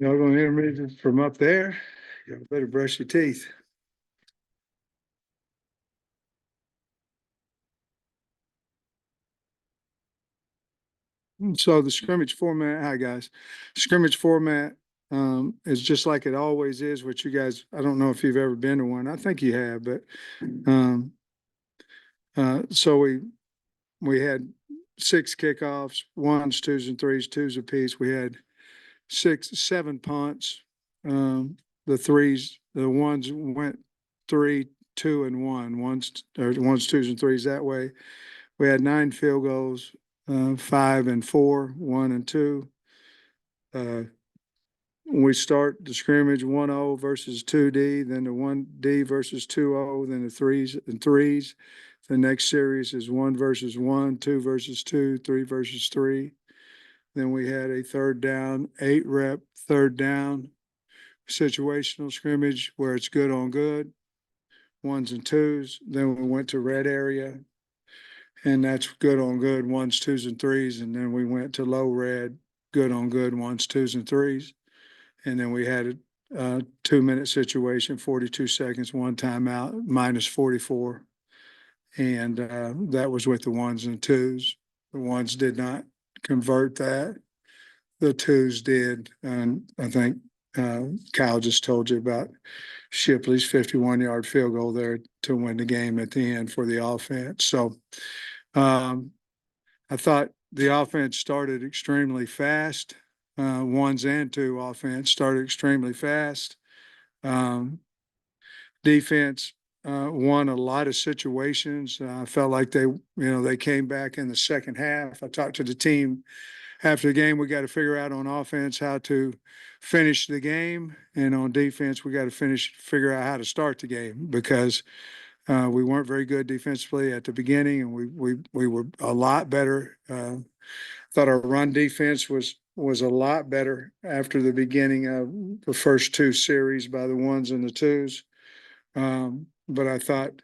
Y'all gonna hear me from up there? Y'all better brush your teeth. So the scrimmage format, hi guys. Scrimmage format is just like it always is, which you guys, I don't know if you've ever been to one. I think you have, but um so we had six kickoffs, ones, twos, and threes, twos apiece. We had seven punts. The ones went three, two, and one. Ones, twos, and threes that way. We had nine field goals, five and four, one and two. Uh, we start the scrimmage 1-0 versus 2D, then the 1D versus 2-0, then the threes and threes. The next series is 1 versus 1, 2 versus 2, 3 versus 3. Then we had a third down, 8 rep, third down situational scrimmage where it's good on good, ones and twos. Then we went to red area, and that's good on good, ones, twos, and threes. And then we went to low red, good on good, ones, twos, and threes. And then we had a 2-minute situation, 42 seconds, one timeout, minus 44. And that was with the ones and twos. The ones did not convert that. The twos did. And I think Kyle just told you about Shipley's 51-yard field goal there to win the game at the end for the offense. So I thought the offense started extremely fast. Ones and two offense started extremely fast. Defense won a lot of situations. I felt like they came back in the second half. I talked to the team after the game. We got to figure out on offense how to finish the game, and on defense we got to figure out how to start the game, because we weren't very good defensively at the beginning, and we were a lot better. Thought our run defense was a lot better after the beginning of the first two series by the ones and the twos. But I thought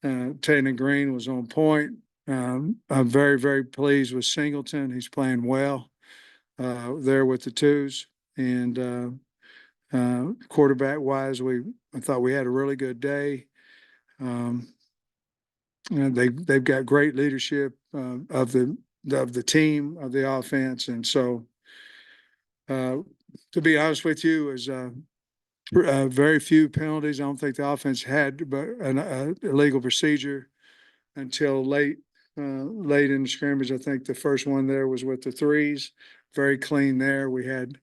Taylor Green was on point. I'm very, very pleased with Singleton. He's playing well there with the twos. And quarterback wise, I thought we had a really good day. And they've got great leadership of the team, of the offense. And so to be honest with you, is very few penalties. I don't think the offense had but an illegal procedure until late in the scrimmage. I think the first one there was with the threes. Very clean there. We had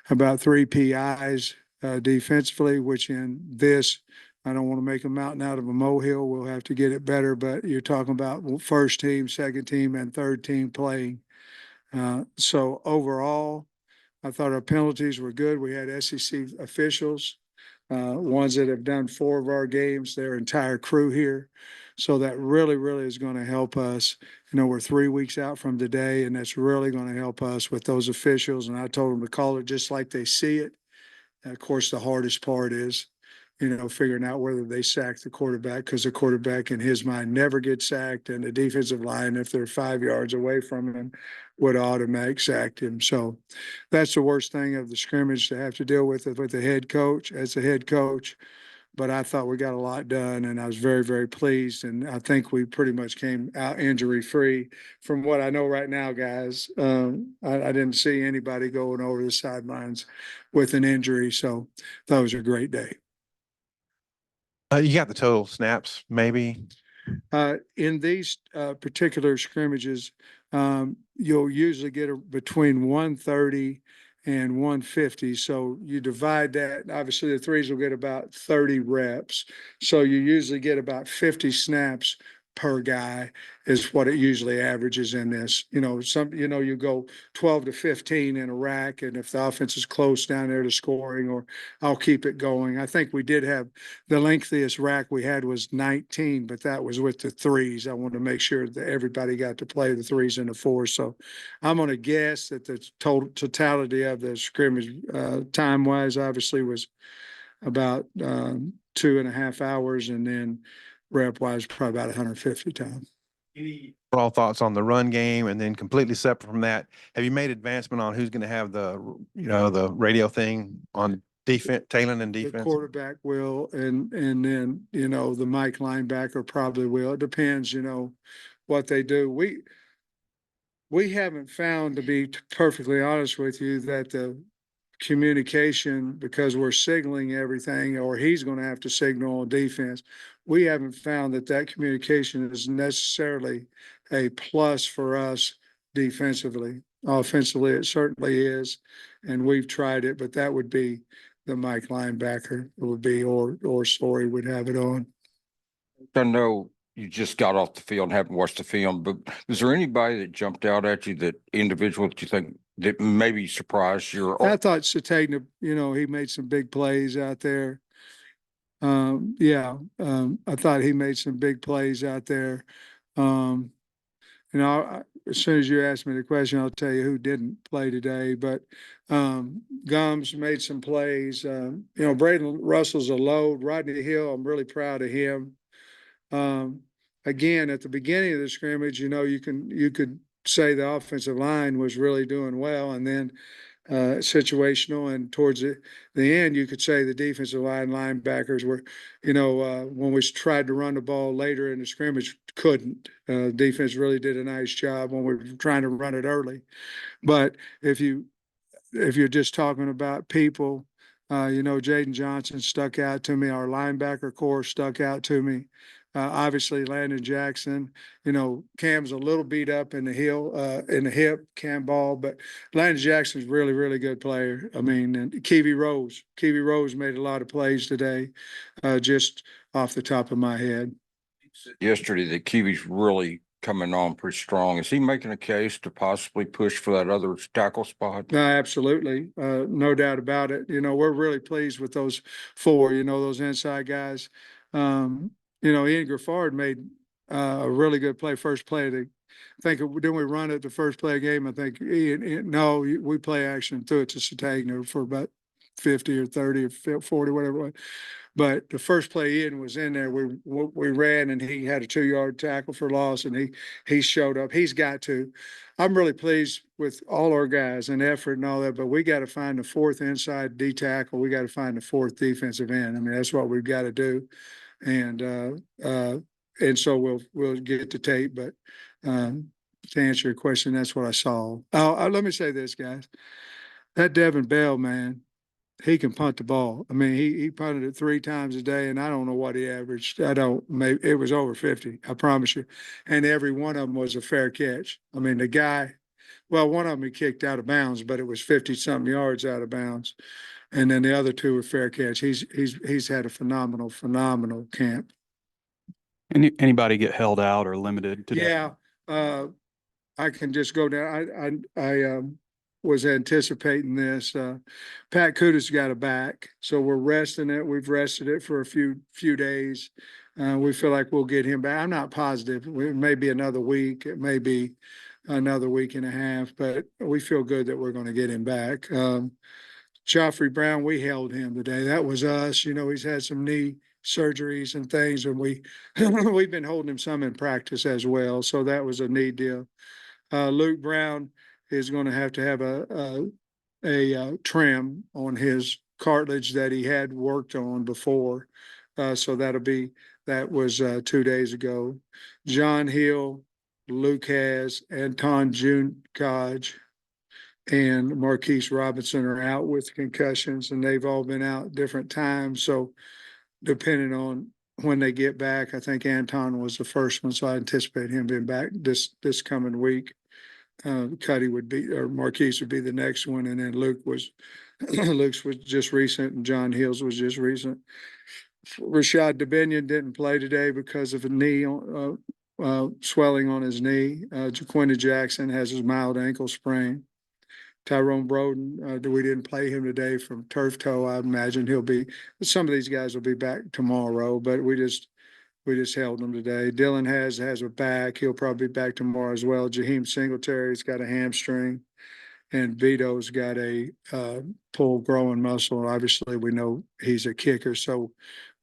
about 3 PIs defensively, which in this, I don't want to make a mountain out of a molehill. We'll have to get it better, but you're talking about first team, second team, and third team playing. So overall, I thought our penalties were good. We had SEC officials, ones that have done 4 of our games, their entire crew here. So that really, really is going to help us. We're 3 weeks out from today, and that's really going to help us with those officials. And I told them to call it just like they see it. And of course, the hardest part is, figuring out whether they sack the quarterback, because the quarterback in his mind never gets sacked, and the defensive line, if they're 5 yards away from him, would automatic sack him. So that's the worst thing of the scrimmage, to have to deal with it with the head coach as the head coach. But I thought we got a lot done, and I was very, very pleased. And I think we pretty much came out injury free from what I know right now, guys. I didn't see anybody going over the sidelines with an injury. So that was a great day. You got the total snaps, maybe? In these particular scrimmages, you'll usually get between 130 and 150. So you divide that. Obviously, the threes will get about 30 reps. So you usually get about 50 snaps per guy is what it usually averages in this. You go 12 to 15 in a rack, and if the offense is close down there to scoring, or I'll keep it going. I think we did have the lengthiest rack we had was 19, but that was with the threes. I wanted to make sure that everybody got to play the threes and the fours. So I'm going to guess that the totality of the scrimmage time wise obviously was about 2.5 hours, and then rep wise probably about 150 times. Any Overall thoughts on the run game, and then completely separate from that, have you made advancement on who's going to have the radio thing on defense, Talon and The defense? quarterback will, and then, the Mike linebacker probably will. It depends, what they do. We haven't found, to be perfectly honest with you, that the communication, because we're signaling everything, or he's going to have to signal on defense. We haven't found that communication is necessarily a plus for us defensively. Offensively, it certainly is, and we've tried it, but that would be the Mike linebacker. It would be, or Story would have it on. I know you just got off the field and haven't watched the film, but is there anybody that jumped out at you, that individual that you think that maybe surprised you? I thought Satagna, he made some big plays out there. I thought he made some big plays out there. As soon as you ask me the question, I'll tell you who didn't play today. But Gums made some plays. Braden Russell's a load. Rodney Hill, I'm really proud of him. Again, at the beginning of the scrimmage, you could say the offensive line was really doing well, and then situational, and towards the end, you could say the defensive linebackers were, when we tried to run the ball later in the scrimmage, couldn't. Defense really did a nice job when we were trying to run it early. But if you're just talking about people, Jaden Johnson stuck out to me. Our linebacker core stuck out to me. Obviously, Landon Jackson. Cam's a little beat up in the hip, Cam Ball, but Landon Jackson's really, really good player. I mean, and Kiwi Rose made a lot of plays today, just off the top of my head. Yesterday, the Kiwi's really coming on pretty strong. Is he making a case to possibly push for that other tackle spot? Absolutely. No doubt about it. We're really pleased with those four, those inside guys. Ian Griffard made a really good play, first play. I think, didn't we run it the first play of the game? I think no, we play action, threw it to Satagna for about 50 or 30 or 40, whatever it was. But the first play Ian was in there, we ran, and he had a 2-yard tackle for loss, and he showed up. He's got to. I'm really pleased with all our guys and effort and all that, but we got to find the fourth inside D tackle. We got to find the fourth defensive end. I mean, that's what we've got to do. And so we'll get the tape, but to answer your question, that's what I saw. Let me say this, guys. That Devin Bell, man, he can punt the ball. I mean, he punted it 3 times a day, and I don't know what he averaged. Maybe it was over 50, I promise you. And every one of them was a fair catch. I mean, the guy, well, one of them he kicked out of bounds, but it was 50-something yards out of bounds. And then the other 2 were fair catch. He's had a phenomenal camp. Anybody get held out or limited today? Yeah, I can just go down. I was anticipating this. Pat Kuda's got a back, so we're resting it. We've rested it for a few days. We feel like we'll get him back. I'm not positive. It may be another week. It may be another week and a half, but we feel good that we're going to get him back. Joffrey Brown, we held him today. That was us. He's had some knee surgeries and things, and we've been holding him some in practice as well. So that was a neat deal. Luke Brown is going to have a trim on his cartilage that he had worked on before. So that was 2 days ago. John Hill, Luke has, Anton Junekaj, and Marquise Robinson are out with concussions, and they've all been out different times. So depending on when they get back, I think Anton was the first one, so I anticipate him being back this coming week. Cuddy or Marquise would be the next one, and then Luke's was just recent, and John Hills was just recent. Rashad Dubinion didn't play today because of a knee swelling on his knee. Jaquinta Jackson has his mild ankle sprain. Tyrone Broden, we didn't play him today from turf toe. I imagine some of these guys will be back tomorrow, but we just held them today. Dylan has a back. He'll probably be back tomorrow as well. Jaheim Singletary's got a hamstring, and Vito's got a pull growing muscle. Obviously, we know he's a kicker, so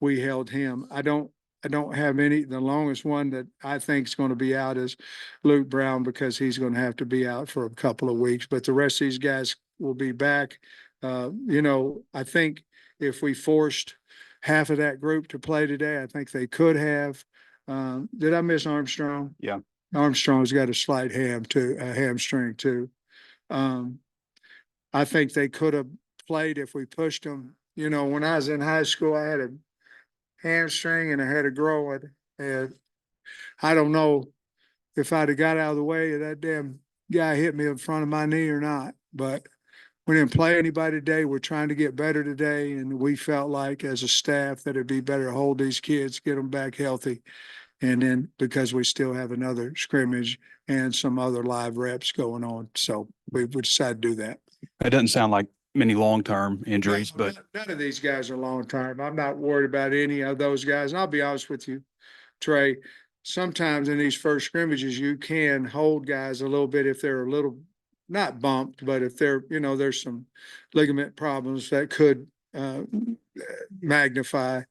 we held him. I don't I don't have any, the longest one that I think is going to be out is Luke Brown because he's going to have to be out for a couple of weeks, but the rest of these guys will be back. I think if we forced half of that group to play today, I think they could have. Did I miss Armstrong? Yeah. Armstrong's got a slight hamstring too. I think they could have played if we pushed them. When I was in high school, I had a hamstring and I had a groin. And I don't know if I'd have got out of the way that damn guy hit me in front of my knee or not. But we didn't play anybody today. We're trying to get better today. And we felt like as a staff that it'd be better to hold these kids, get them back healthy. And then because we still have another scrimmage and some other live reps going on. So we decided to do that. It doesn't sound like many long-term injuries, No, but none of these guys are long term. I'm not worried about any of those guys. And I'll be honest with you, Trey, sometimes in these first scrimmages, you can hold guys a little bit if they're a little not bumped, but if they're, there's some ligament problems that could magnify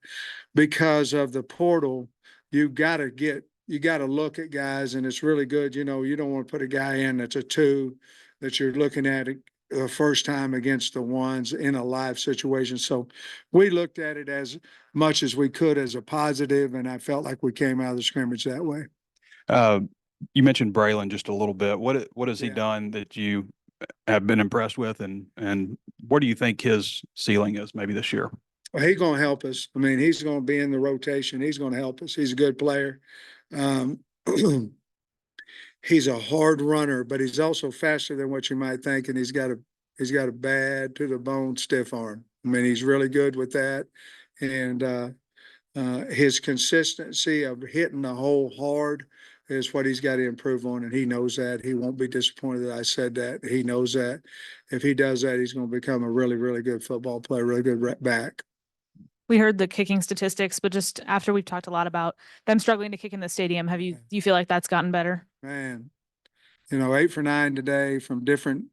because of the portal. You got to look at guys, and it's really good. You don't want to put a guy in that's a 2 that you're looking at it the first time against the ones in a live situation. So we looked at it as much as we could as a positive, and I felt like we came out of the scrimmage that way. you mentioned Braylon just a little bit. What has he Yeah. done that you have been impressed with, and what do you think his ceiling is maybe this year? Well, he's going to help us. I mean, he's going to be in the rotation. He's going to help us. He's a good player. He's a hard runner, but he's also faster than what you might think, and he's got a bad to the bone stiff arm. I mean, he's really good with that, and his consistency of hitting the hole hard is what he's got to improve on, and he knows that. He won't be disappointed that I said that. He knows that if he does that, he's going to become a really, really good football player, really good back. We heard the kicking statistics, but just after we've talked a lot about them struggling to kick in the stadium, do you feel like that's gotten better? Man, 8 for 9 today from different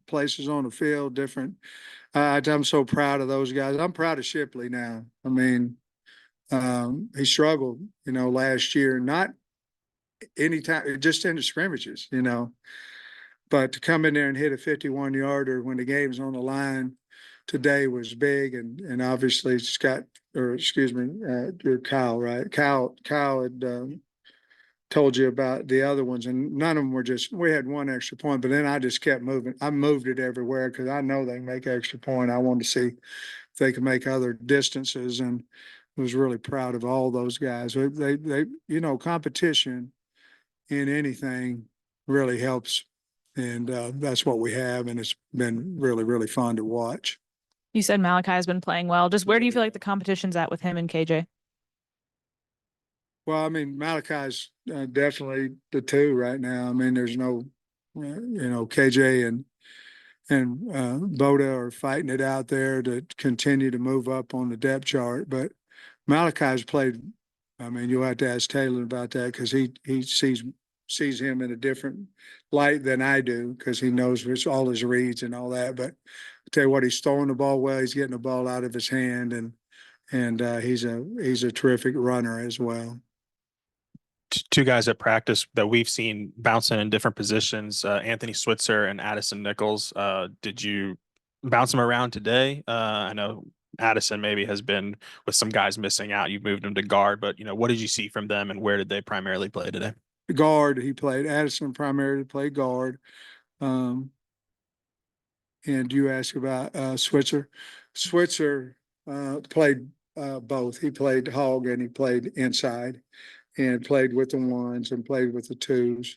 places on the field, different. I'm so proud of those guys. I'm proud of Shipley now. I mean, he struggled, last year, not anytime, just in the scrimmages, but to come in there and hit a 51-yarder when the game's on the line today was big. And obviously Scott, or excuse me, you're Kyle, right? Kyle had, told you about the other ones, and none of them were we had one extra point, but then I just kept moving. I moved it everywhere because I know they make extra point. I wanted to see if they could make other distances, and was really proud of all those guys. They competition in anything really helps. And that's what we have. And it's been really, really fun to watch. You said Malachi has been playing well. Just where do you feel like the competition's at with him and KJ? Well, I mean, Malachi's definitely the 2 right now. I mean, there's no, KJ and Boda are fighting it out there to continue to move up on the depth chart. But Malachi's played. I mean, you'll have to ask Taylor about that because he sees him in a different light than I do because he knows all his reads and all that. But I tell you what, he's throwing the ball well. He's getting the ball out of his hand, and he's a terrific runner as well. 2 guys at practice that we've seen bouncing in different positions, Anthony Switzer and Addison Nichols. Did you bounce them around today? I know Addison maybe has been with some guys missing out. You've moved him to guard, but what did you see from them and where did they primarily play today? Guard, he played. Addison primarily played guard. And you asked about Switzer. Switzer played both. He played hog and he played inside, and played with the 1s and played with the 2s.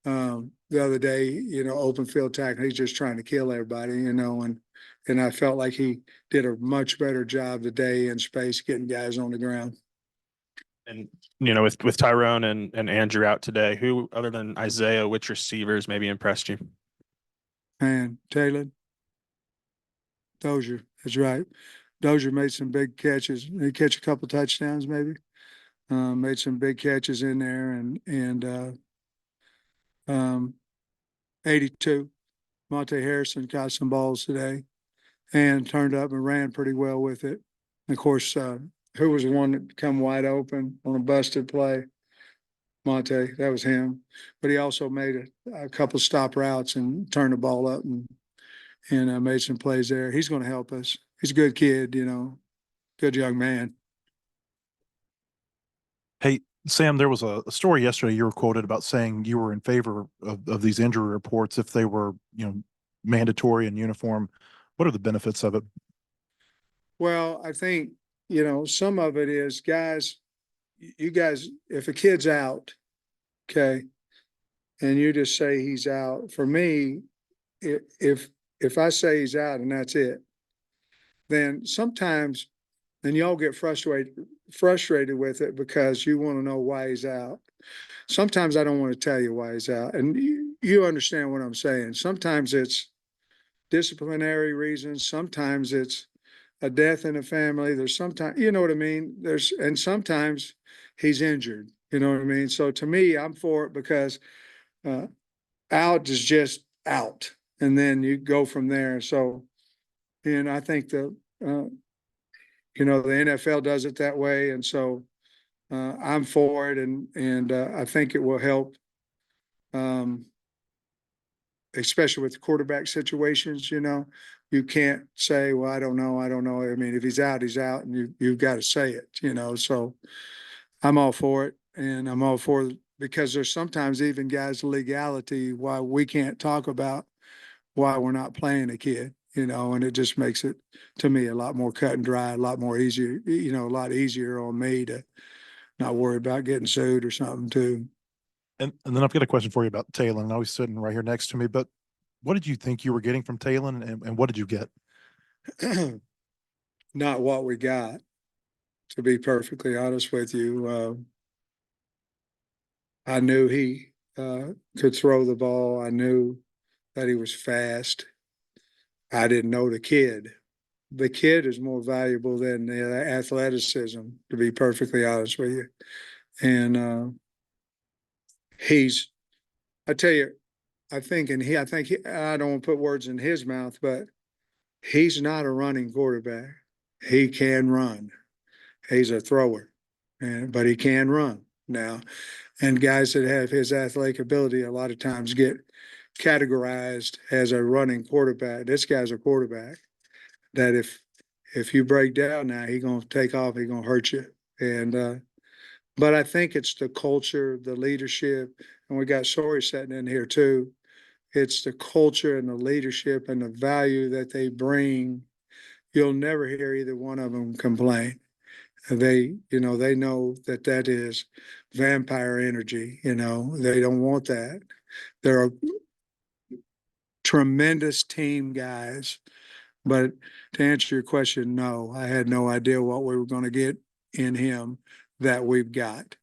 The other day, open field tackle, he's just trying to kill everybody, and I felt like he did a much better job today in space getting guys on the ground. And with Tyrone and Andrew out today, who other than Isaiah, which receivers maybe impressed you? And Taylor, Dozier, that's right. Dozier made some big catches. He catch a couple touchdowns, maybe. Made some big catches in there, and 82. Monte Harrison caught some balls today, and turned up and ran pretty well with it. And of course, who was the one that come wide open on a busted play? Monte, that was him. But he also made a couple stop routes and turned the ball up and made some plays there. He's going to help us. He's a good kid, good young man. Hey, Sam, there was a story yesterday you were quoted about saying you were in favor of these injury reports if they were, mandatory and uniform. What are the benefits of it? Well, I think, some of it is guys, you guys, if a kid's out, okay, and you just say he's out, for me, if I say he's out and that's it, then sometimes, and y'all get frustrated with it because you want to know why he's out. Sometimes I don't want to tell you why he's out, and you understand what I'm saying. Sometimes it's disciplinary reasons. Sometimes it's a death in the family. There's sometimes, you know what I mean? And sometimes he's injured, you know what I mean? So to me, I'm for it because out is just out. And then you go from there. So, and I think the NFL does it that way. And so I'm for it. And I think it will help, especially with quarterback situations, you can't say, well, I don't know. I mean, if he's out, he's out, and you've got to say it, so I'm all for it. And I'm all for it because there's sometimes even guys legality why we can't talk about why we're not playing a kid, and it just makes it to me a lot more cut and dry, a lot more easier, a lot easier on me to not worry about getting sued or something too. And then I've got a question for you about Talon. I know he's sitting right here next to me, but what did you think you were getting from Talon and what did you get? Not what we got, to be perfectly honest with you. I knew he could throw the ball. I knew that he was fast. I didn't know the kid. The kid is more valuable than the athleticism, to be perfectly honest with you. And I tell you, I don't want to put words in his mouth, but he's not a running quarterback. He can run. He's a thrower, but he can run now. And guys that have his athletic ability a lot of times get categorized as a running quarterback. This guy's a quarterback that if you break down now, he's gonna take off, he's gonna hurt you. And but I think it's the culture, the leadership, and we got Sori sitting in here too. It's the culture and the leadership and the value that they bring. You'll never hear either one of them complain. They know that is vampire energy. They don't want that. They're tremendous team guys. But to answer your question, no, I had no idea what we were going to get in him that we've got.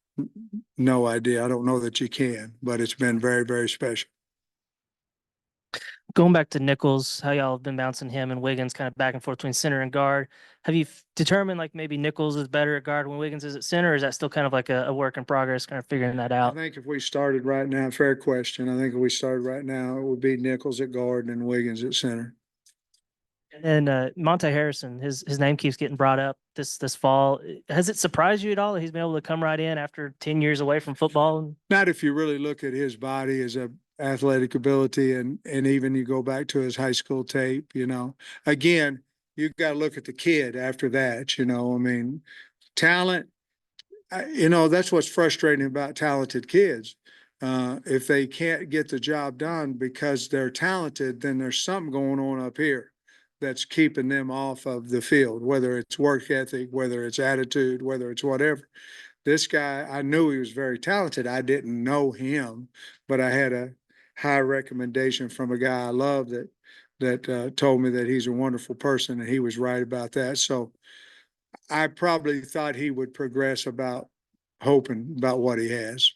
No idea. I don't know that you can, but it's been very, very special. Going back to Nichols, how y'all have been bouncing him and Wiggins kind of back and forth between center and guard. Have you determined like maybe Nichols is better at guard when Wiggins is at center, or is that still kind of like a work in progress, kind of figuring that I out? think if we started right now, fair question. I think if we started right now, it would be Nichols at guard and Wiggins at center. And Monte Harrison, his name keeps getting brought up this fall. Has it surprised you at all that he's been able to come right in after 10 years away from football? Not if you really look at his body, his athletic ability, and even you go back to his high school tape. Again, you got to look at the kid after that. I mean, talent. That's what's frustrating about talented kids. If they can't get the job done because they're talented, then there's something going on up here that's keeping them off of the field, whether it's work ethic, whether it's attitude, whether it's whatever. This guy, I knew he was very talented. I didn't know him, but I had a high recommendation from a guy I love that told me that he's a wonderful person, and he was right about that. So I probably thought he would progress hoping about what he has.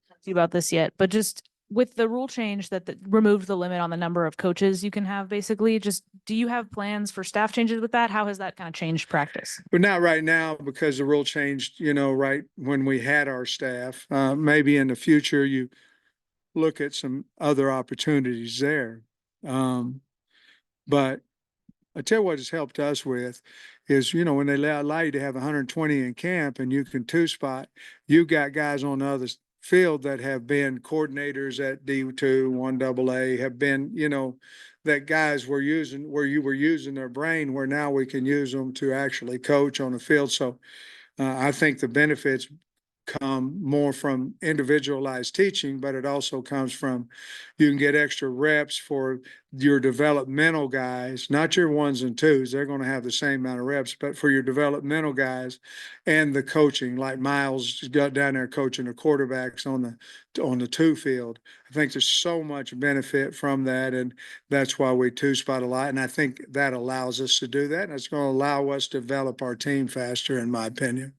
Talked to you about this yet, but just with the rule change that removed the limit on the number of coaches you can have, basically, just do you have plans for staff changes with that? How has that kind of changed practice? But not right now because the rule changed, right when we had our staff. Maybe in the future you look at some other opportunities there. But I tell you what it's helped us with is, you know, when they allow you to have 120 in camp and you can two spot, you got guys on the other field that have been coordinators at D2, 1AA, have been, you know, that guys were using, where you were using their brain, where now we can use them to actually coach on the field. So I think the benefits come more from individualized teaching, but it also comes from you can get extra reps for your developmental guys, not your ones and twos. They're going to have the same amount of reps, but for your developmental guys and the coaching, like Miles got down there coaching the quarterbacks on the two field. I think there's so much benefit from that, and that's why we two spot a lot. And I think that allows us to do that, and it's going to allow us to develop our team faster, in my opinion.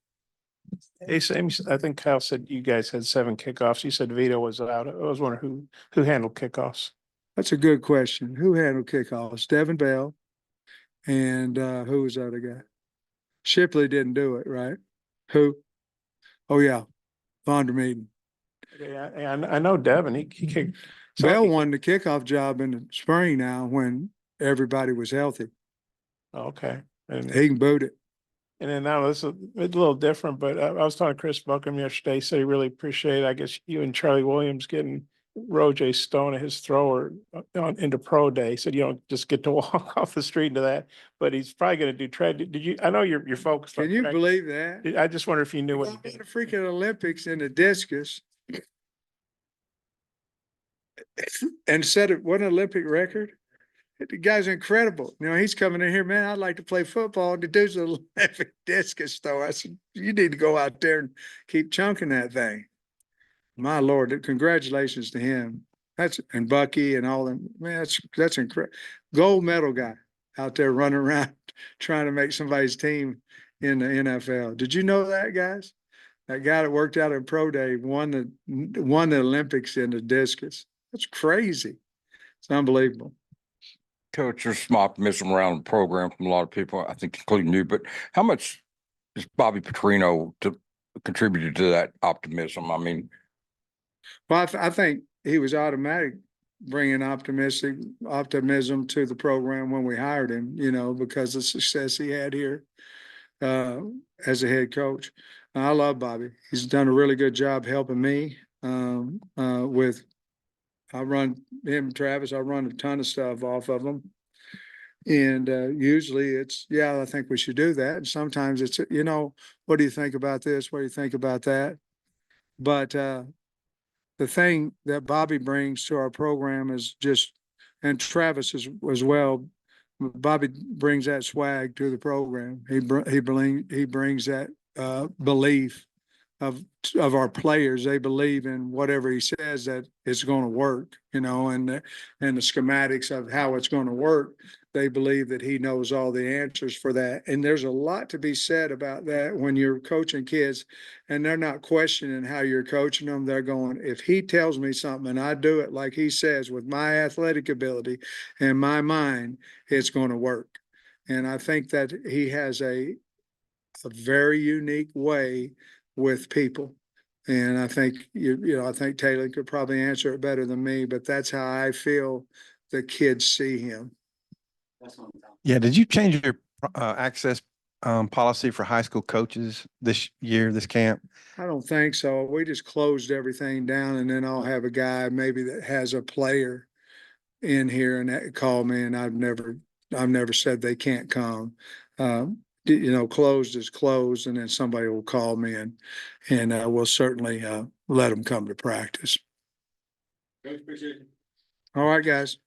Hey, Sam, I think Kyle said you guys had 7 kickoffs. You said Vito was out. I was wondering who handled kickoffs. That's a good question. Who handled kickoffs? Devin Bell. And who was the other guy? Shipley didn't do it, right? Who? Oh, yeah. Vondermeeden. Yeah, and I know Devin, he kicked. Bell won the kickoff job in the spring now when everybody was healthy. Okay. And He can boot it. then now this is a little different, but I was talking to Chris Buckham yesterday. He said he really appreciated, I guess, you and Charlie Williams getting Roger Stone at his thrower into pro day. He said you don't just get to walk off the street into that, but he's probably going to do track. Did you? I know you're focused on Can you track. believe that? I just wonder if you knew what he The did. freaking Olympics in the discus and set it, what an Olympic record. The guy's incredible. You know, he's coming in here, man, I'd like to play football. The dude's an Olympic discus throw. I said, you need to go out there and keep chunking that thing. My Lord, congratulations to him. And Bucky and all them. Man, that's incredible. Gold medal guy out there running around trying to make somebody's team in the NFL. Did you know that, guys? That guy that worked out in pro day won the Olympics in the discus. That's crazy. It's unbelievable. Coach, there's some optimism around the program from a lot of people, I think, including you, but how much is Bobby Petrino contributed to that optimism? I mean, Well, I think he was automatic bringing optimism to the program when we hired him, you know, because of the success he had here as a head coach. I love Bobby. He's done a really good job helping me with. I run him, Travis. I run a ton of stuff off of him, and usually it's I think we should do that. And sometimes it's what do you think about this? What do you think about that? But the thing that Bobby brings to our program is just, and Travis as well. Bobby brings that swag to the program. He brings that belief of our players. They believe in whatever he says that it's going to work, and the schematics of how it's going to work. They believe that he knows all the answers for that. And there's a lot to be said about that when you're coaching kids and they're not questioning how you're coaching them. They're going, if he tells me something and I do it like he says with my athletic ability and my mind, it's going to work. And I think that he has a very unique way with people. And I think, I think Taylor could probably answer it better than me, but that's how I feel the kids see him. Yeah, did you change your access policy for high school coaches this year, this camp? I don't think so. We just closed everything down, and then I'll have a guy maybe that has a player in here and that call me, and I've never said they can't come. Closed is closed, and then somebody will call me and we'll certainly let them come to practice. All right, guys.